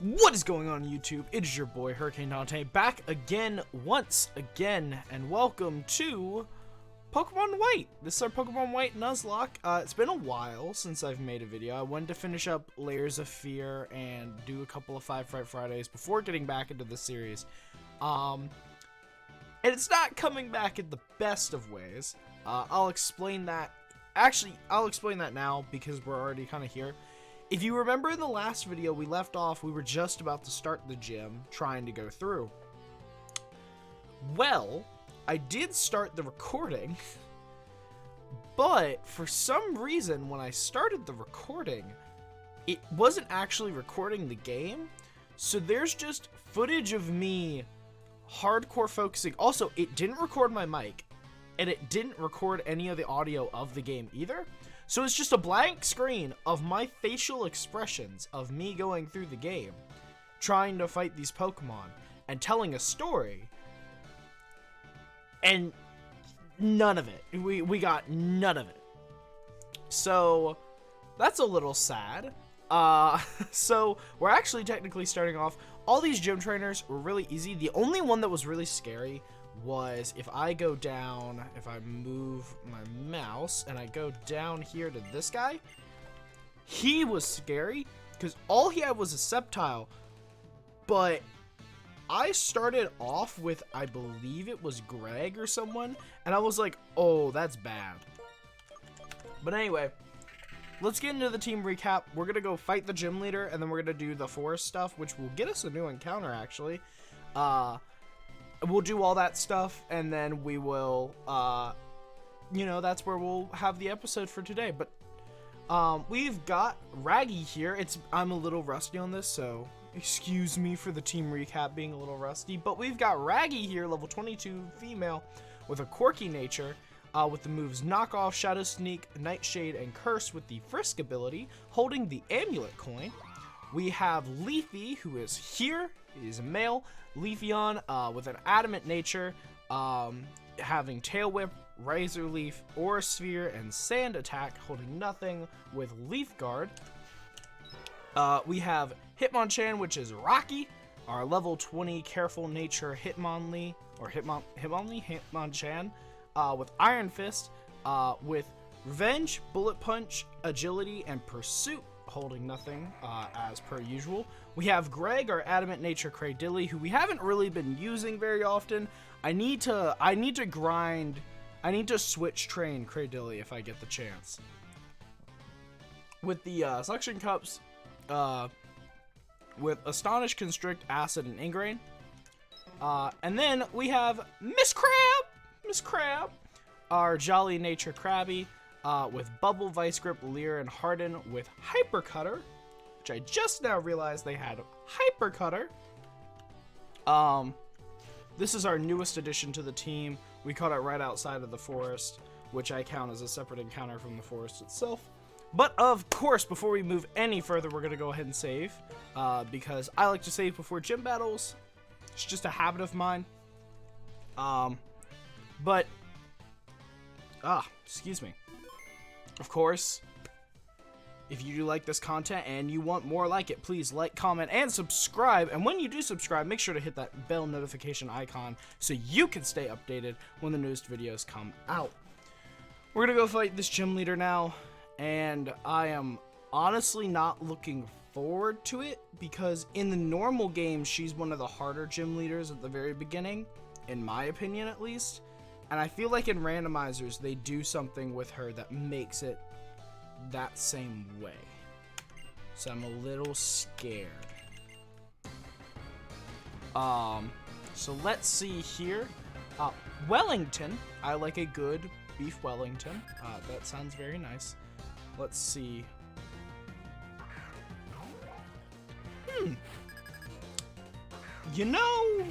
What is going on YouTube? It is your boy Hurricane Dante back again, once again, and welcome to Pokemon White. This is our Pokemon White Nuzlocke. It's been a while since I've made a video. I wanted to finish up Layers of Fear and do a couple of Five Fright Fridays before getting back into the series. And it's not coming back in the best of ways. I'll explain that. Actually, I'll explain that now because we're already kind of here. If you remember in the last video we left off, we were just about to start the gym, trying to go through. Well, I did start the recording, but for some reason when I started the recording, it wasn't actually recording the game. So there's just footage of me hardcore focusing. Also, it didn't record my mic, and it didn't record any of the audio of the game either. So it's just a blank screen of my facial expressions of me going through the game, trying to fight these Pokemon, and telling a story. And none of it. We got none of it. So that's a little sad. So we're actually technically starting off. All these gym trainers were really easy. The only one that was really scary was if I go down, if I move my mouse and I go down here to this guy, he was scary because all he had was a Sceptile, but I started off with, I believe it was Greg or someone, and I was like, oh, that's bad. But anyway, let's get into the team recap. We're going to go fight the gym leader, and then we're going to do the forest stuff, which will get us a new encounter, actually. We'll do all that stuff, and then we will, you know, that's where we'll have the episode for today. But we've got Raggy here. I'm a little rusty on this, so excuse me for the team recap being a little rusty. But we've got Raggy here, level 22 female, with a quirky nature, with the moves Knock Off, Shadow Sneak, Nightshade, and Curse with the Frisk ability, holding the Amulet coin. We have Leafy, who is here. He's a male. Leafeon, with an adamant nature, having Tail Whip, Razor Leaf, Aura Sphere, and Sand Attack, holding nothing with Leaf Guard. We have Hitmonchan, which is Rocky, our level 20 careful nature Hitmonlee, or Hitmonchan, with Iron Fist, with Revenge, Bullet Punch, Agility, and Pursuit, holding nothing, as per usual. We have Greg, our adamant nature Cradilly, who we haven't really been using very often. I need to switch train Cradilly if I get the chance. With the suction cups, with Astonish, Constrict, Acid, and Ingrain. And then we have Miss Crab, our jolly nature Krabby, with Bubble, Vice Grip, Leer, and Harden, with Hyper Cutter, which I just now realized they had Hyper Cutter. This is our newest addition to the team. We caught it right outside of the forest, which I count as a separate encounter from the forest itself. But of course, before we move any further, we're going to go ahead and save, because I like to save before gym battles. It's just a habit of mine. Excuse me. Of course, if you do like this content and you want more like it, please like, comment, and subscribe. And when you do subscribe, make sure to hit that bell notification icon so you can stay updated when the newest videos come out. We're going to go fight this gym leader now, and I am honestly not looking forward to it because in the normal game, she's one of the harder gym leaders at the very beginning, in my opinion at least. And I feel like in randomizers, they do something with her that makes it that same way. So I'm a little scared. So let's see here. Wellington. I like a good beef Wellington. That sounds very nice. Let's see. You know...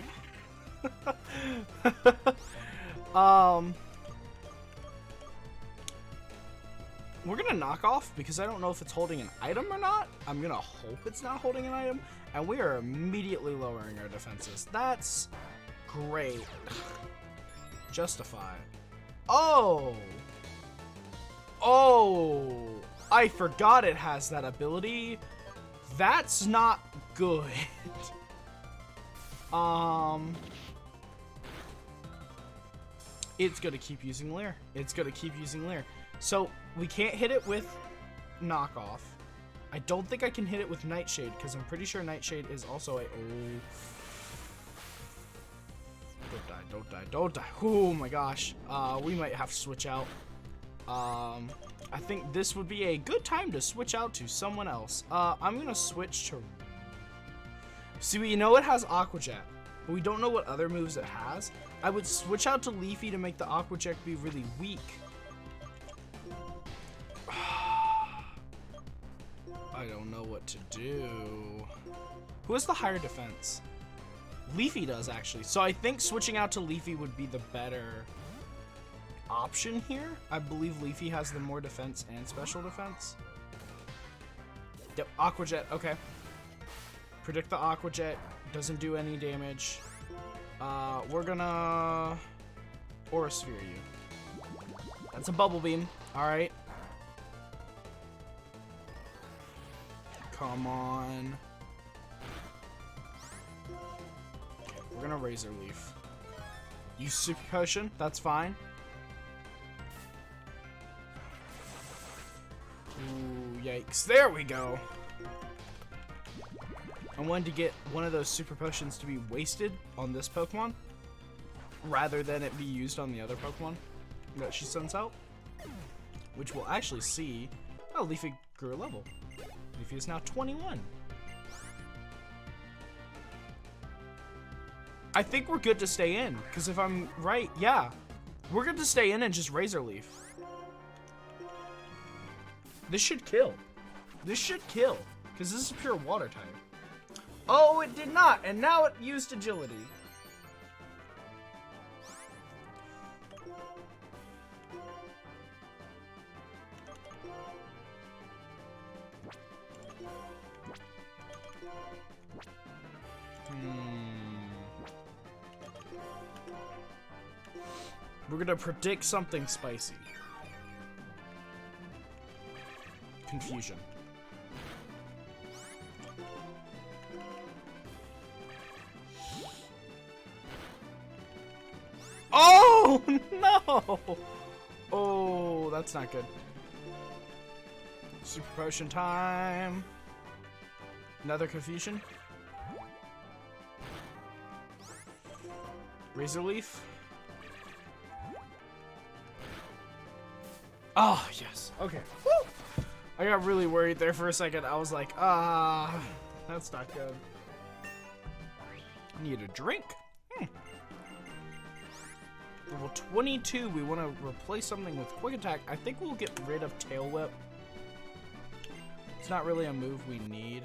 we're gonna knock off because I don't know if it's holding an item or not. I'm gonna hope it's not holding an item, and we are immediately lowering our defenses. That's great. Justify. Oh, I forgot it has that ability. That's not good. It's gonna keep using Leer. It's gonna keep using Leer. So we can't hit it with knockoff. I don't think I can hit it with Nightshade because I'm pretty sure Nightshade is also a. Oh. Don't die! Don't die! Don't die! Oh my gosh. We might have to switch out. I think this would be a good time to switch out to someone else. I'm gonna switch to. See, we know it has Aqua Jet, but we don't know what other moves it has. I would switch out to Leafy to make the Aqua Jet be really weak. I don't know what to do. Who has the higher defense? Leafy does, actually. So I think switching out to Leafy would be the better option here. I believe Leafy has the more defense and special defense. Yep, Aqua Jet. Okay. Predict the Aqua Jet. Doesn't do any damage. We're gonna Aura Sphere you. That's a Bubble Beam. Alright. Come on. Okay, we're gonna Razor Leaf. Use Super Potion. That's fine. Ooh, yikes. There we go. I wanted to get one of those Super Potions to be wasted on this Pokemon rather than it be used on the other Pokemon that she sends out, which we'll actually see. Oh, Leafy grew a level. Leafy is now 21. I think we're good to stay in, because if I'm right, yeah. We're good to stay in and just Razor Leaf. This should kill. This should kill, because this is pure water type. Oh, it did not, and now it used agility. We're gonna predict something spicy. Confusion. Oh no! Oh, that's not good. Super Potion time. Another confusion. Razor Leaf. Oh, yes. Okay. Woo! I got really worried there for a second. I was like, that's not good. Need a drink. Level 22, we want to replace something with Quick Attack. I think we'll get rid of Tail Whip. It's not really a move we need.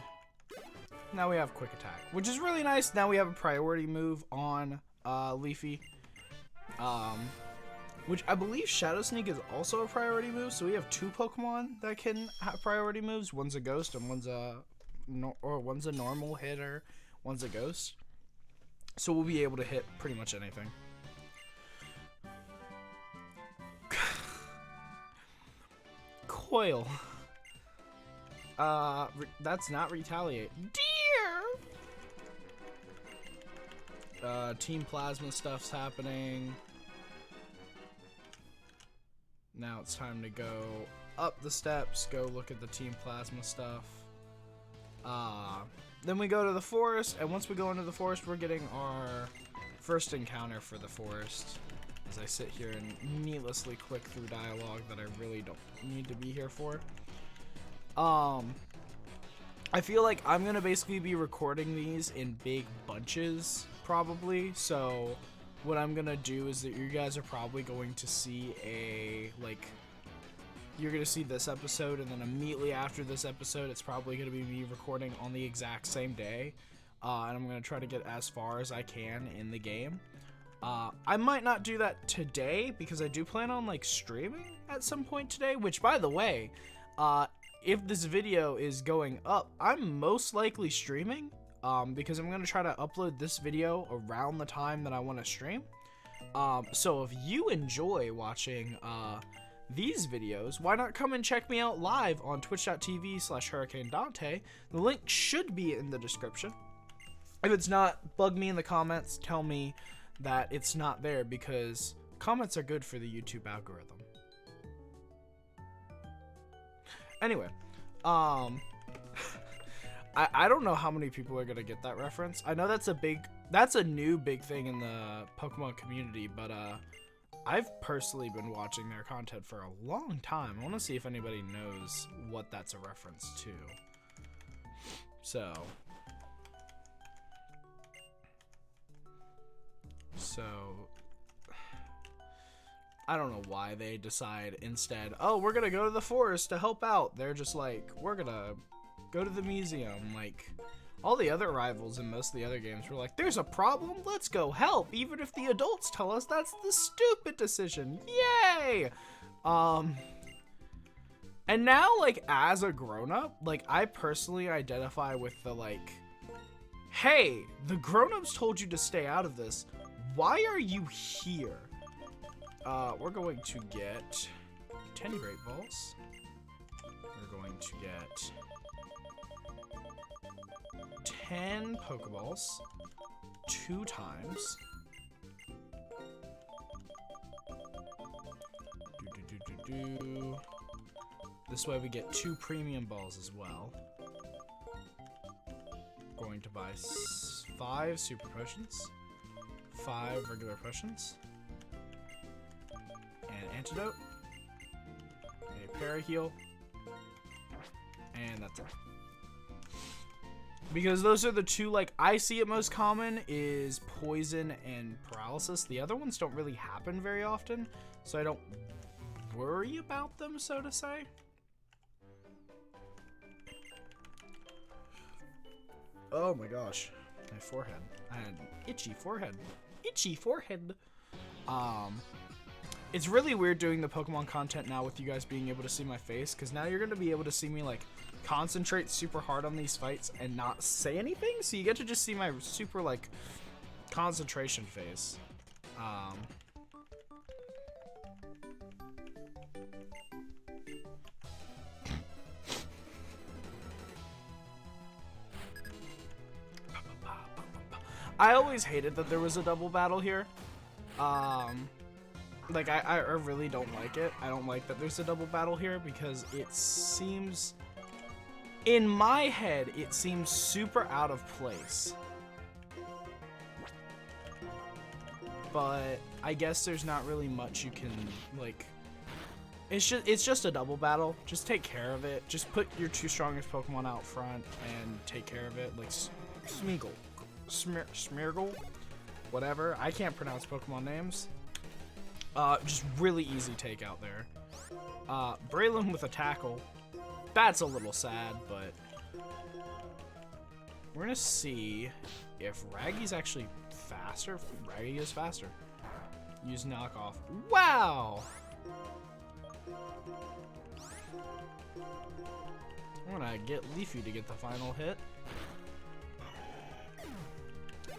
Now we have Quick Attack, which is really nice. Now we have a priority move on Leafy. Which I believe Shadow Sneak is also a priority move, so we have two Pokemon that can have priority moves. One's a Ghost and one's a normal hitter. One's a Ghost. So we'll be able to hit pretty much anything. Coil. That's not Retaliate. Dear! Team Plasma stuff's happening. Now it's time to go up the steps, go look at the Team Plasma stuff. Then we go to the forest, and once we go into the forest, we're getting our first encounter for the forest. As I sit here and needlessly click through dialogue that I really don't need to be here for. I feel like I'm gonna basically be recording these in big bunches, probably, so what I'm gonna do is that you guys are probably going to see you're gonna see this episode, and then immediately after this episode, it's probably gonna be me recording on the exact same day, and I'm gonna try to get as far as I can in the game. I might not do that today, because I do plan on, streaming at some point today, which, by the way, if this video is going up, I'm most likely streaming, because I'm going to try to upload this video around the time that I want to stream. So if you enjoy watching these videos, why not come and check me out live on twitch.tv/HurricaneDante. The link should be in the description. If it's not, bug me in the comments, tell me that it's not there, because comments are good for the YouTube algorithm. Anyway, I don't know how many people are gonna get that reference. I know that's a new big thing in the Pokemon community, but I've personally been watching their content for a long time. I want to see if anybody knows what that's a reference to. So I don't know why they decide instead, oh, we're gonna go to the forest to help out. They're just like, we're gonna go to the museum. Like, all the other rivals in most of the other games were like, there's a problem, let's go help, even if the adults tell us that's the stupid decision. Yay! And now, like, as a grown-up, like, I personally identify with the, like, hey, the grown-ups told you to stay out of this. Why are you here? We're going to get 10 Great Balls. We're going to get 10 Pokeballs 2 times. This way we get 2 premium balls as well. Going to buy 5 super potions, 5 regular potions, an antidote, a paraheal, and that's it. Because those are the 2, like, I see it most common is poison and paralysis. The other ones don't really happen very often, so I don't worry about them, so to say. Oh my gosh, my forehead. I had an itchy forehead. Itchy forehead. It's really weird doing the Pokemon content now with you guys being able to see my face, because now you're going to be able to see me, like, concentrate super hard on these fights and not say anything, so you get to just see my super, like, concentration face. I always hated that there was a double battle here. Like, I really don't like it. I don't like that there's a double battle here, because it seems, in my head, it seems super out of place. But I guess there's not really much you can, like, it's just a double battle. Just take care of it. Just put your 2 strongest Pokemon out front and take care of it. Like, Smeagol. Smeargle, whatever. I can't pronounce Pokemon names. Just really easy take out there. Braylon with a tackle. That's a little sad, but we're gonna see if Raggy's actually faster. Raggy is faster. Use knockoff. Wow! I'm gonna get Leafy to get the final hit.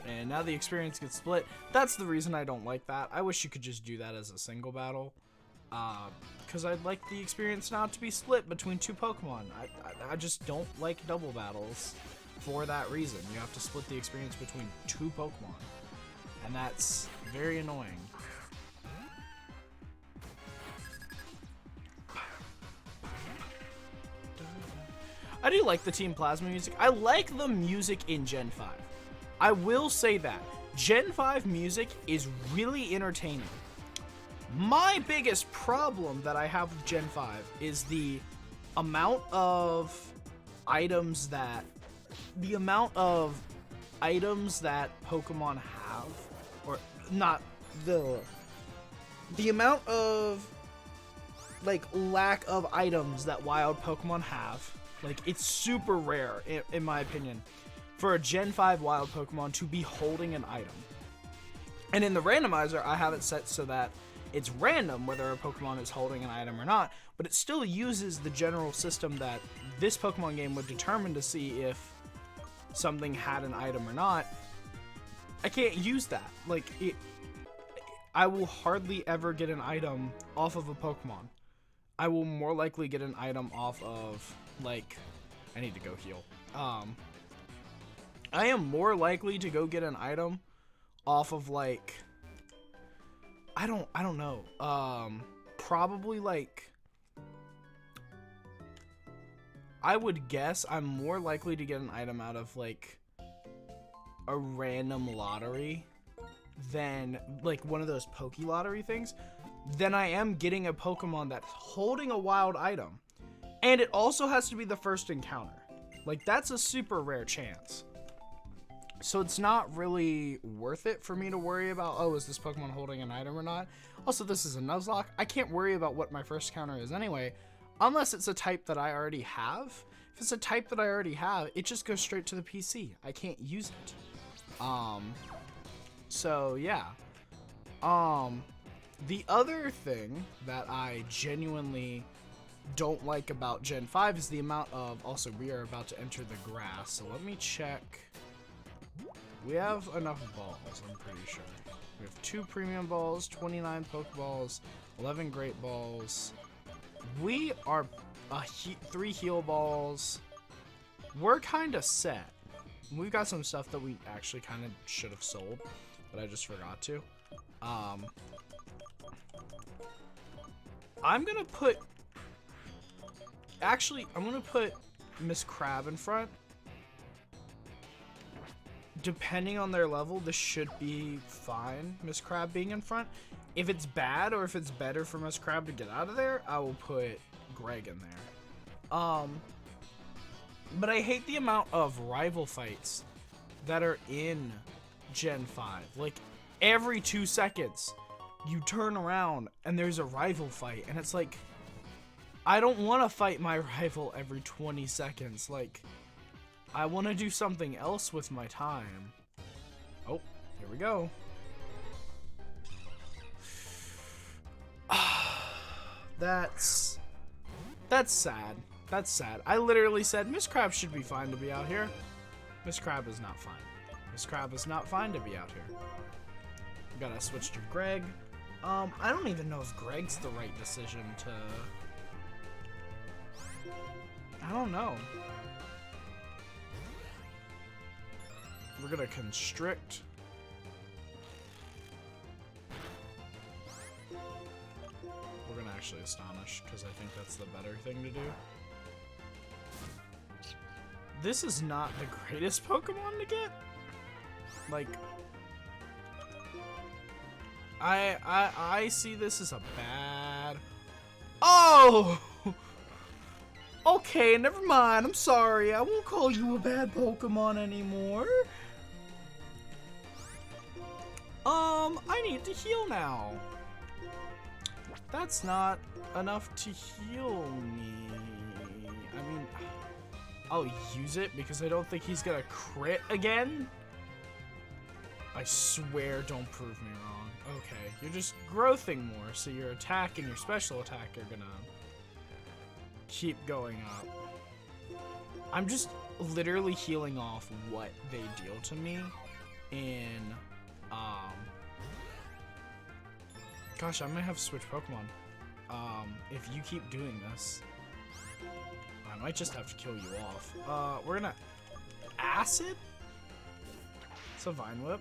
And now the experience gets split. That's the reason I don't like that. I wish you could just do that as a single battle. Because I'd like the experience not to be split between 2 Pokemon. I just don't like double battles for that reason. You have to split the experience between 2 Pokemon. And that's very annoying. I do like the Team Plasma music. I like the music in Gen 5. I will say that. Gen 5 music is really entertaining. My biggest problem that I have with Gen 5 is the amount of items that Pokemon have, or not the amount of, like, lack of items that wild Pokemon have. Like, it's super rare in my opinion for a Gen 5 wild Pokemon to be holding an item. And in the randomizer, I have it set so that it's random whether a Pokemon is holding an item or not, but it still uses the general system that this Pokemon game would determine to see if something had an item or not. I can't use that. Like, I will hardly ever get an item off of a Pokemon. I will more likely get an item off of, like, I need to go heal. I am more likely to go get an item off of, like, I don't know. Probably, like, I would guess I'm more likely to get an item out of, like, a random lottery than, like, one of those Poke Lottery things, than I am getting a Pokemon that's holding a wild item. And it also has to be the first encounter. Like, that's a super rare chance. So it's not really worth it for me to worry about, oh, is this Pokemon holding an item or not? Also, this is a Nuzlocke. I can't worry about what my first encounter is anyway, unless it's a type that I already have. If it's a type that I already have, it just goes straight to the PC. I can't use it. So yeah. The other thing that I genuinely don't like about Gen 5 is the amount of, also we are about to enter the grass, so let me check. We have enough balls, I'm pretty sure. We have 2 premium balls, 29 Pokeballs, 11 great balls. We are 3 heal balls. We're kind of set. We've got some stuff that we actually kind of should have sold, but I just forgot to. I'm gonna put Miss Crab in front. Depending on their level, this should be fine, Miss Crab being in front. If it's bad, or if it's better for Miss Crab to get out of there, I will put Greg in there. But I hate the amount of rival fights that are in Gen 5. Like, every 2 seconds, you turn around and there's a rival fight, and it's like, I don't want to fight my rival every 20 seconds. Like, I want to do something else with my time. Oh, here we go. That's sad. That's sad. I literally said Miss Crab should be fine to be out here. Miss Crab is not fine. Miss Crab is not fine to be out here. Gotta switch to Greg. I don't even know if Greg's the right decision to... I don't know. We're gonna constrict. We're gonna actually astonish, because I think that's the better thing to do. This is not the greatest Pokemon to get. Like, I see this as a bad... Oh! Okay, never mind. I'm sorry. I won't call you a bad Pokemon anymore. I need to heal now. That's not enough to heal me. I mean, I'll use it because I don't think he's gonna crit again. I swear, don't prove me wrong. Okay, you're just growthing more, so your attack and your special attack are gonna keep going up. I'm just literally healing off what they deal to me in, gosh, I might have to switch Pokemon. If you keep doing this, I might just have to kill you off. We're gonna Acid? It's a Vine Whip.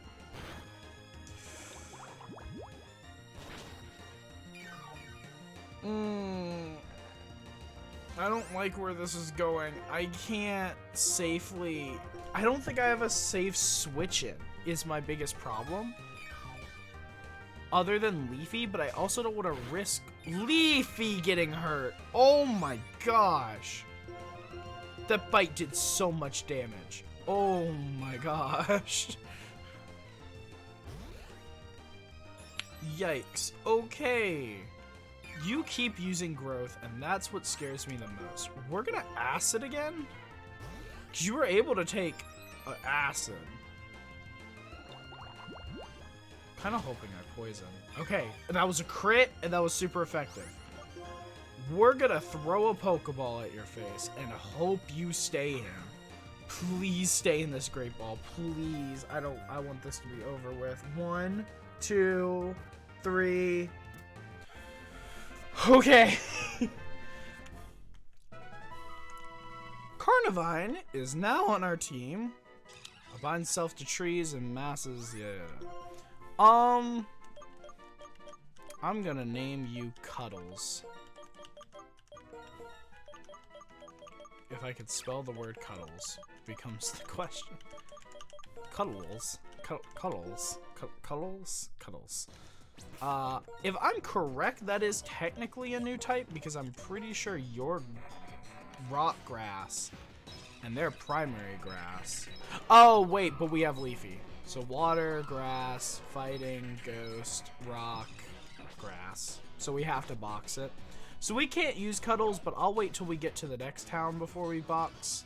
I don't like where this is going. I can't safely... I don't think I have a safe switch in, is my biggest problem. Other than Leafy, but I also don't want to risk Leafy getting hurt. Oh my gosh. That bite did so much damage. Oh my gosh. Yikes. Okay. You keep using growth, and that's what scares me the most. We're gonna acid again? 'Cause you were able to take acid. Kind of hoping I poison. Okay, that was a crit, and that was super effective. We're gonna throw a Pokeball at your face and hope you stay in. Please stay in this Great Ball, please. I want this to be over with. 1, 2, 3. Okay. Carnivine is now on our team. Binds self to trees and masses. Yeah. I'm gonna name you Cuddles. If I could spell the word Cuddles, becomes the question. Cuddles. Cuddles. Cuddles. If I'm correct, that is technically a new type because I'm pretty sure you're rock grass and they're primary grass. Oh, wait, but we have leafy. So water, grass, fighting, ghost, rock, grass. So we have to box it. So we can't use Cuddles, but I'll wait till we get to the next town before we box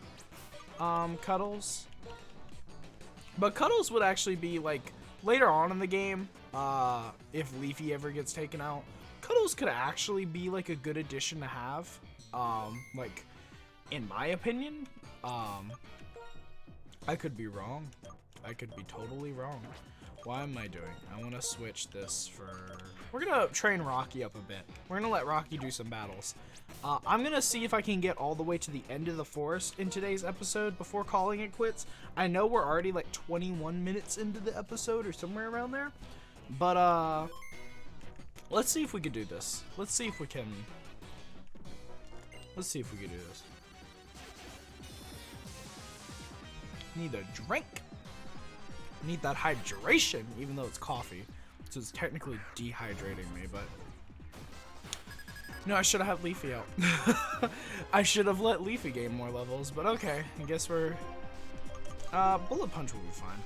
Cuddles. But Cuddles would actually be like later on in the game, if Leafy ever gets taken out, Cuddles could actually be like a good addition to have. Like in my opinion, I could be wrong. I could be totally wrong. Why am I doing? I want to switch this for... We're going to train Rocky up a bit. We're going to let Rocky do some battles. I'm going to see if I can get all the way to the end of the forest in today's episode before calling it quits. I know we're already like 21 minutes into the episode or somewhere around there. But, let's see if we can do this. Let's see if we can do this. Need a drink. Need that hydration, even though it's coffee. So it's technically dehydrating me, but... No, I should have had Leafy out. I should have let Leafy gain more levels, but okay. I guess we're... Bullet Punch will be fine.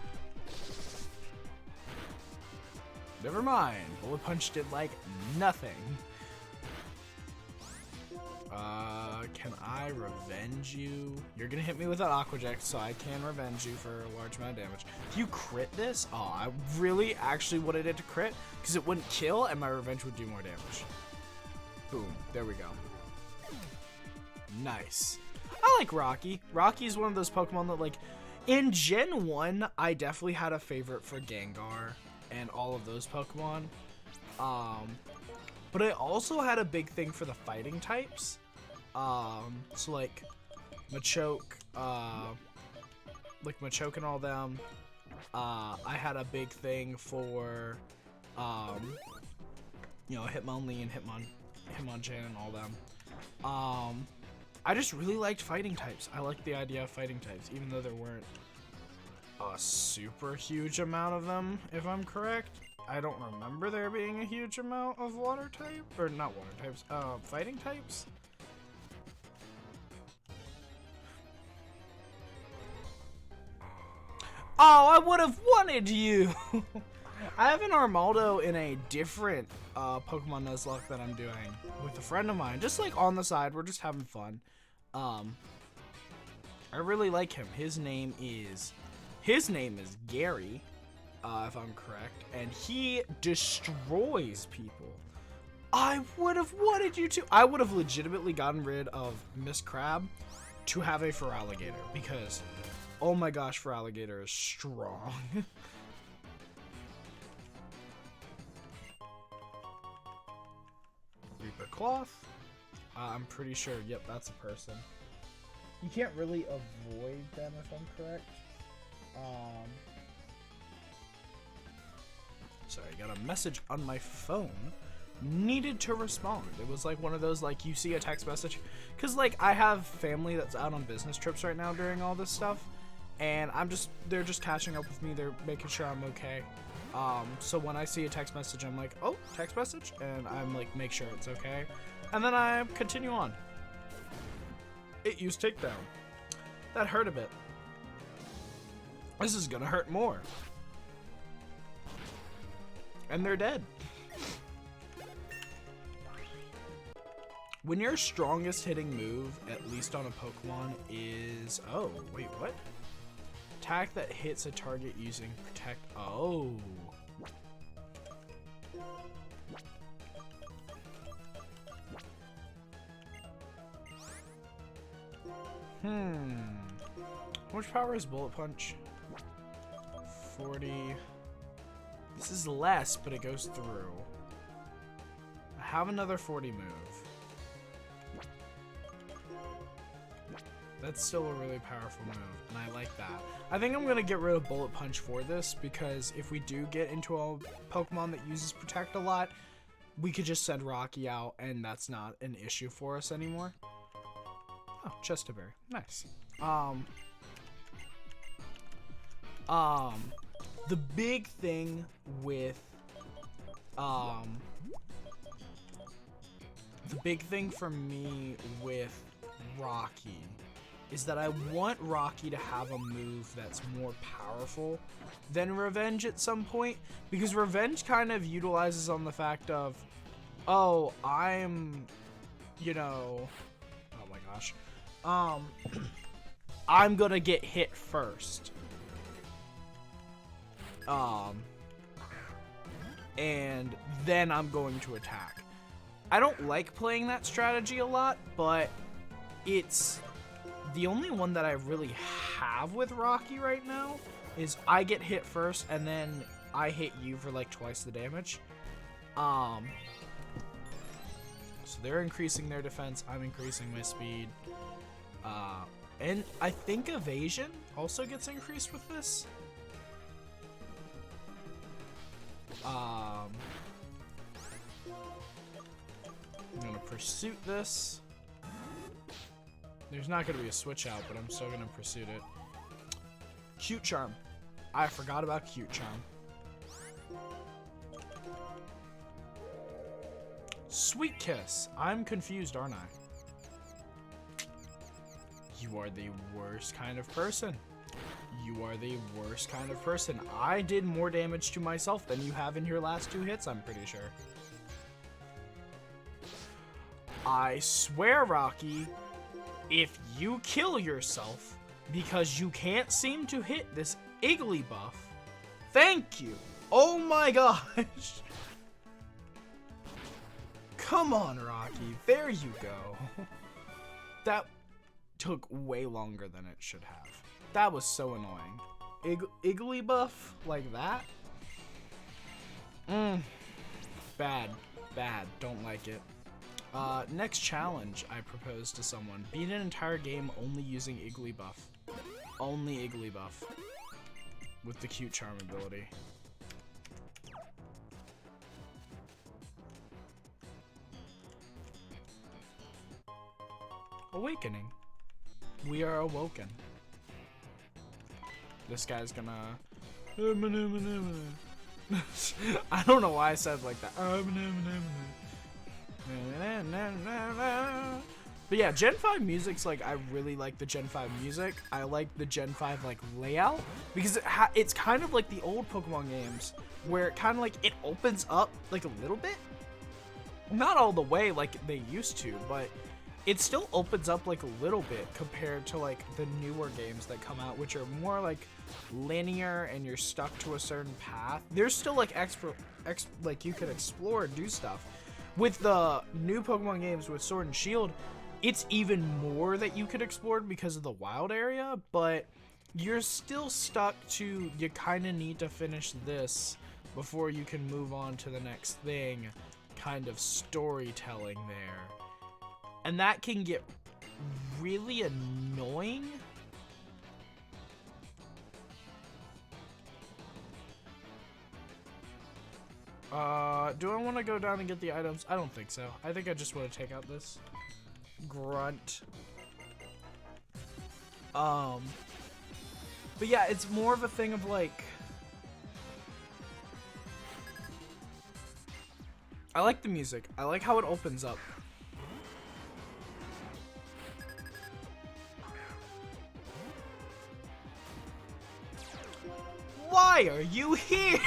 Never mind. Bullet Punch did, like, nothing. Can I revenge you? You're gonna hit me with that Aquajet, so I can revenge you for a large amount of damage. If you crit this, oh, I really actually wanted it to crit, because it wouldn't kill, and my revenge would do more damage. Boom. There we go. Nice. I like Rocky. Rocky is one of those Pokemon that, like, in Gen 1, I definitely had a favorite for Gengar and all of those Pokemon. But I also had a big thing for the fighting types. So like Machoke, Machoke and all them. I had a big thing for, you know, Hitmonlee and Hitmonchan and all them. I just really liked fighting types. I liked the idea of fighting types, even though there weren't a super huge amount of them, if I'm correct. I don't remember there being a huge amount of water type, or not water types, fighting types. Oh, I would have wanted you. I have an Armaldo in a different Pokemon Nuzlocke that I'm doing with a friend of mine, just like on the side. We're just having fun. I really like him. His name is Gary, if I'm correct, and he destroys people. I would have wanted you to. I would have legitimately gotten rid of Miss Crab to have a Feraligatr because, oh my gosh, Feraligatr is strong. Reaper Cloth. I'm pretty sure, yep, that's a person. You can't really avoid them if I'm correct. Sorry, I got a message on my phone. Needed to respond. It was like one of those, like, you see a text message. Because, like, I have family that's out on business trips right now during all this stuff. And they're just catching up with me. They're making sure I'm okay. So when I see a text message, I'm like, oh, text message? And I'm like, make sure it's okay. And then I continue on. It used takedown. That hurt a bit. This is gonna hurt more. And they're dead. When your strongest hitting move, at least on a Pokemon, is... Oh, wait, what? Attack that hits a target using Protect... Oh. How much power is Bullet Punch? 40. This is less, but it goes through. I have another 40 move. That's still a really powerful move, and I like that. I think I'm going to get rid of Bullet Punch for this, because if we do get into a Pokemon that uses Protect a lot, we could just send Rocky out, and that's not an issue for us anymore. Oh, Chesterberry. Nice. The big thing with, the big thing for me with Rocky is that I want Rocky to have a move that's more powerful than Revenge at some point, because Revenge kind of utilizes on the fact of, oh, I'm, you know, oh my gosh, I'm gonna get hit first. And then I'm going to attack. I don't like playing that strategy a lot, but it's the only one that I really have with Rocky right now. Is I get hit first and then I hit you for like twice the damage. So they're increasing their defense, I'm increasing my speed. And I think evasion also gets increased with this. I'm gonna Pursuit this. There's not gonna be a switch out, but I'm still gonna Pursuit it. Cute Charm. I forgot about Cute Charm. Sweet Kiss. I'm confused, aren't I? You are the worst kind of person. You are the worst kind of person. I did more damage to myself than you have in your last 2 hits, I'm pretty sure. I swear, Rocky, if you kill yourself because you can't seem to hit this Iggly buff, thank you. Oh my gosh. Come on, Rocky. There you go. That took way longer than it should have. That was so annoying. Iggly buff like that? Bad. Bad. Don't like it. Next challenge I propose to someone. Beat an entire game only using Iggly buff. Only Iggly buff. With the Cute Charm ability. Awakening. We are awoken. This guy's gonna... I don't know why I said like that. But yeah, Gen 5 music's like, I really like the Gen 5 music. I like the Gen 5 like layout, because it's kind of like the old Pokemon games, where it kind of like, it opens up like a little bit. Not all the way like they used to, but it still opens up like a little bit compared to like the newer games that come out, which are more like linear and you're stuck to a certain path. There's still like like you can explore and do stuff. With the new Pokemon games with Sword and Shield, it's even more that you could explore because of the wild area, but you're still stuck to, you kind of need to finish this before you can move on to the next thing, kind of storytelling there. And that can get really annoying. Do I want to go down and get the items? I don't think so. I think I just want to take out this grunt. But yeah, it's more of a thing of like, I like the music. I like how it opens up. Why are you here?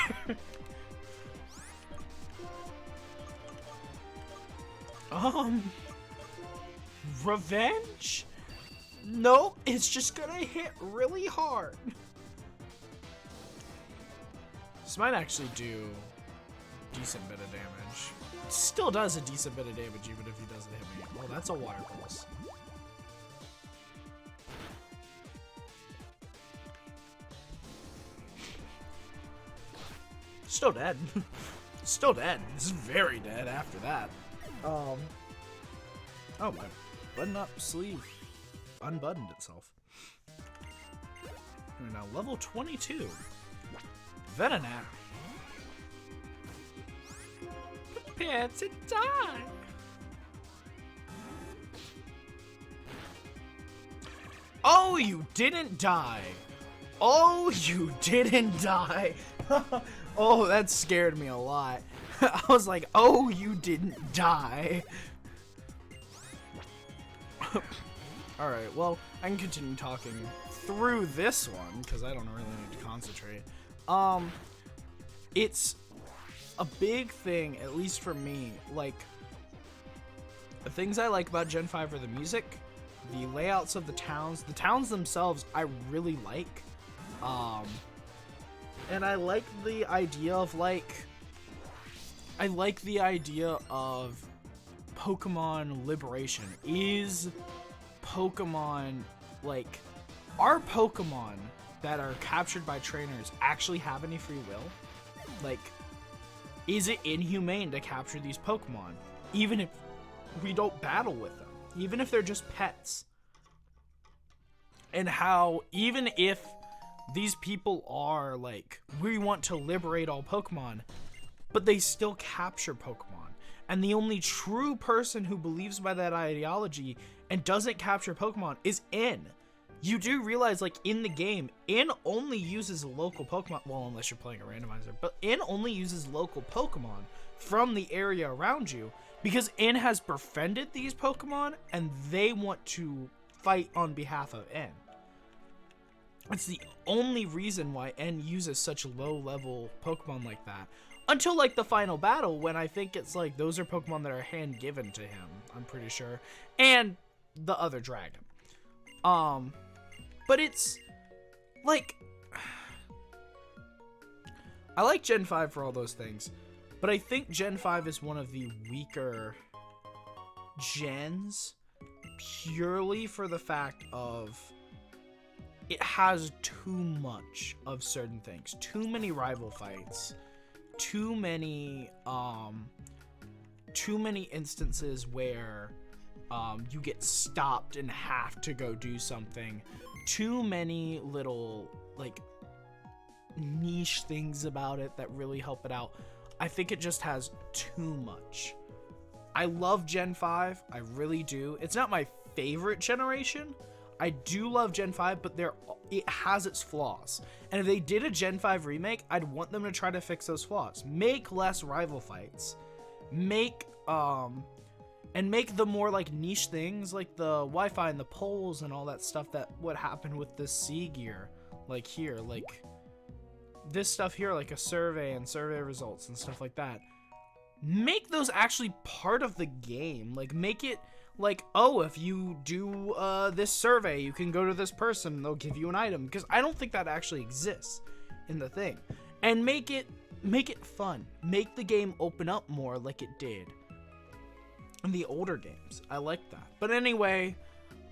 Revenge? Nope, it's just gonna hit really hard. This might actually do a decent bit of damage. It still does a decent bit of damage even if he doesn't hit me. Oh, that's a water pulse. Still dead. Still dead. This is very dead after that. Oh my button up sleeve. unbuttoned itself. We're now level 22. Venonat. Prepare to die. Oh, you didn't die. Oh, you didn't die. Oh, that scared me a lot. I was like, oh, you didn't die. Alright, well, I can continue talking through this one, because I don't really need to concentrate. It's a big thing, at least for me, like, the things I like about Gen 5 are the music, the layouts of the towns themselves I really like, and I like the idea of, Pokemon liberation. Is Pokemon, like, are Pokemon that are captured by trainers actually have any free will? Like, is it inhumane to capture these Pokemon, even if we don't battle with them, even if they're just pets? And how, even if these people are like, we want to liberate all Pokemon, but they still capture Pokemon. And the only true person who believes by that ideology and doesn't capture Pokemon is N. You do realize, like, in the game, N only uses local Pokemon, well, unless you're playing a randomizer, but N only uses local Pokemon from the area around you, because N has befriended these Pokemon, and they want to fight on behalf of N. It's the only reason why N uses such low-level Pokemon like that. Until, like, the final battle, when I think it's, like, those are Pokemon that are hand-given to him, I'm pretty sure. And the other dragon. But it's, like, I like Gen 5 for all those things, but I think Gen 5 is one of the weaker gens, purely for the fact of it has too much of certain things. Too many rival fights. Too many instances where you get stopped and have to go do something. Too many little, like, niche things about it that really help it out. I think it just has too much. I love Gen 5, I really do. It's not my favorite generation. I do love Gen 5, but it has its flaws. And if they did a Gen 5 remake, I'd want them to try to fix those flaws. Make less rival fights. Make the more, like, niche things, like the Wi-Fi and the poles and all that stuff that would happen with this C gear. Like here, like this stuff here, like a survey and survey results and stuff like that. Make those actually part of the game. Like, make it like, oh, if you do this survey, you can go to this person and they'll give you an item, because I don't think that actually exists in the thing. And make it fun. Make the game open up more like it did in the older games. I like that. But anyway,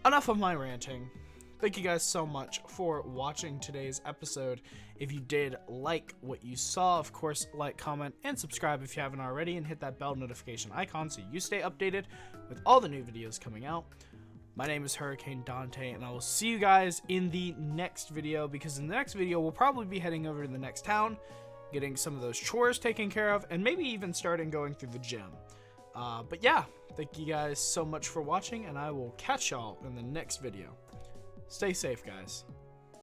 enough of my ranting. Thank you guys so much for watching today's episode. If you did like what you saw, of course, like, comment, and subscribe if you haven't already, and hit that bell notification icon so you stay updated with all the new videos coming out. My name is Hurricane Dante, and I will see you guys in the next video, because in the next video, we'll probably be heading over to the next town, getting some of those chores taken care of, and maybe even starting going through the gym. But yeah, thank you guys so much for watching, and I will catch y'all in the next video. Stay safe, guys.